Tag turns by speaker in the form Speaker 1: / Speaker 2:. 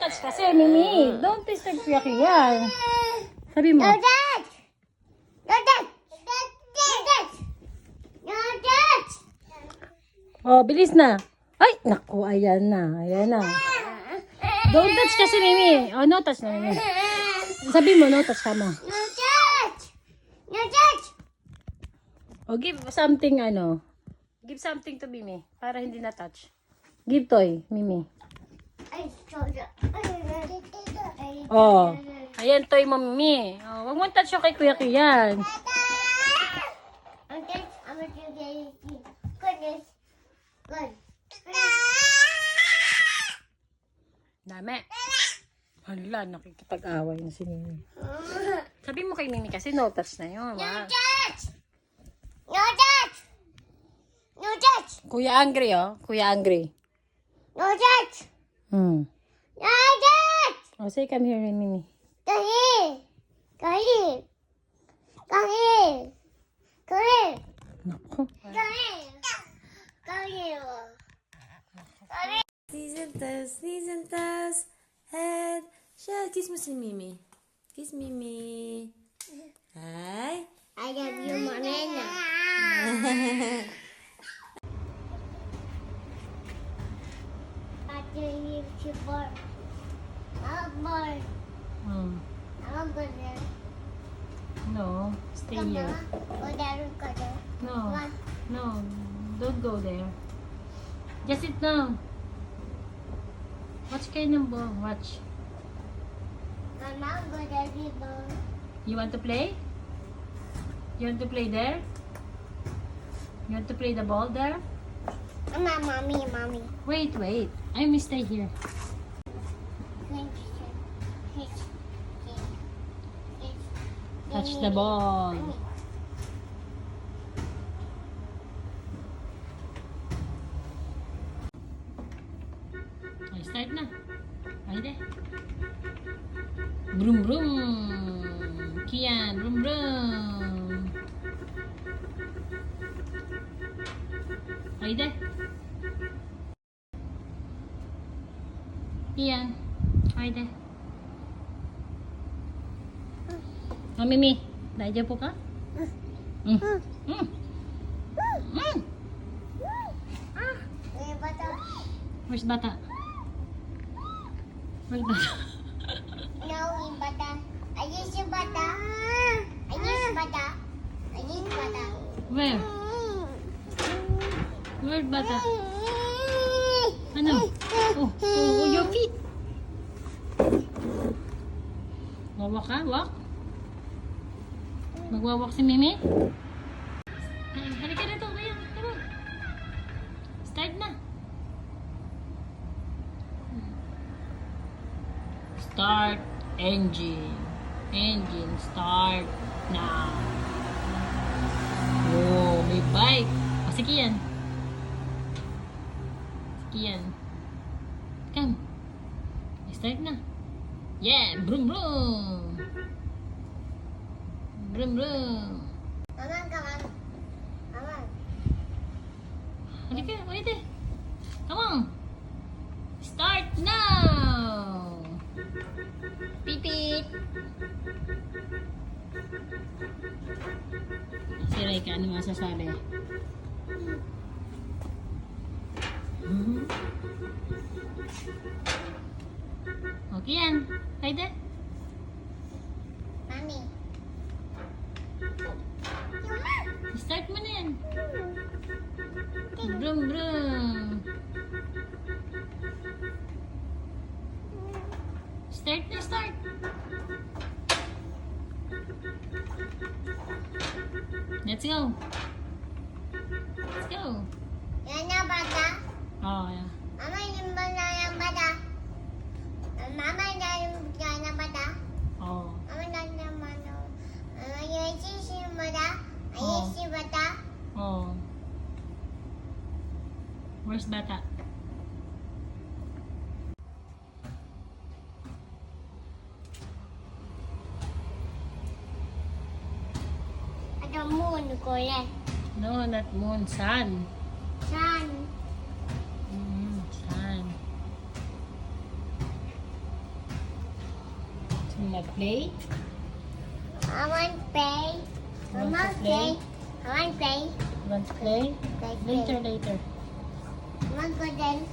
Speaker 1: touch kasi, Mimi. Don't touch ng kuya yan. Sabi mo.
Speaker 2: No touch! No touch! No touch! No touch!
Speaker 1: Oh, bilis na. Ay, naku, ayan na. Ayan na. Don't touch kasi, Mimi. Oh, no touch na, Mimi. Sabi mo, no touch ka mo.
Speaker 2: No touch! No touch!
Speaker 1: Oh, give something, ano. Give something to Mimi. Para hindi na touch. Give toy, Mimi.
Speaker 2: Ay, sorry.
Speaker 1: Oh. Ayan, toy mo, Mimi. Oh, wag mo touch yung kay Kuya Kian.
Speaker 2: I'm gonna get goodness. Good.
Speaker 1: Dami. Hala, nakikipag-away na si Mimi. Sabi mo kay Mimi kasi no touch na yun.
Speaker 2: No
Speaker 1: Wow.
Speaker 2: touch! No touch! No touch!
Speaker 1: Kuya angry, oh. Kuya angry.
Speaker 2: No touch!
Speaker 1: Hmm.
Speaker 2: No touch!
Speaker 1: Oh, say come here, Mimi.
Speaker 2: Come here! Come here! Come here!
Speaker 1: Naku.
Speaker 2: Come here! Come here! Come here!
Speaker 3: Sneeze and toes, head, shell. Kiss mo si Mimi. Kiss Mimi. Hi.
Speaker 2: I love you, Morena. I can give you more. More.
Speaker 1: Hmm.
Speaker 2: I'm gonna
Speaker 1: No, stay here.
Speaker 2: go there, go there.
Speaker 1: No,
Speaker 2: One.
Speaker 1: no, don't go there. Just sit down. Watch kayo ng ball. Watch.
Speaker 2: Mama, go there, people.
Speaker 1: You want to play? You want to play there? You want to play the ball there?
Speaker 2: Mama, mommy.
Speaker 1: Wait, wait. I may stay here. Touch the ball. Ay, start na. Haydi. Brum brum. Kian, brum brum. Haydi. Kian. Haydi. Oh, Mimi. Daija po ka? Mm. Mm. Mm. Where's bata? Where's bata?
Speaker 2: No, in bata. Ayos yung bata. Ayos bata. Ayos bata.
Speaker 1: Where? Where's bata? Ano? Oh, your feet. Wawak ka? Walk? Magwawak si Mimi? Halika na to, kaya. Tara. Start na. Start engine. Engine start now. Oh, may bike. O, sige yan. Sige yan. Come. Start na. Yeah, brum brum. Brum brum.
Speaker 2: Mama, come on. Mama.
Speaker 1: Halika, pwede. Come on. Start now. Pipit. Si Reka, ano masasabi? Okay yan. Hayde.
Speaker 2: Mami.
Speaker 1: Start mo na yan. Brum brum. Start na, start. Let's go. Let's go.
Speaker 2: Yan na bata.
Speaker 1: Oh, yeah.
Speaker 2: Mama, yung ba na yung bata? Mama, yan na bata?
Speaker 1: Oh.
Speaker 2: Mama, yan na bata? Mama, yung bata?
Speaker 1: Oh.
Speaker 2: Ayos yung bata?
Speaker 1: Oh. Where's bata?
Speaker 2: Ada moon ko yan.
Speaker 1: No, not moon. Sun.
Speaker 2: Sun.
Speaker 1: Sun. Mag-play?
Speaker 2: I want play. I
Speaker 1: Want to
Speaker 2: want
Speaker 1: play?
Speaker 2: play. I want play.
Speaker 1: Want to play?
Speaker 2: Play, play.
Speaker 1: Later, later.
Speaker 2: I want go then.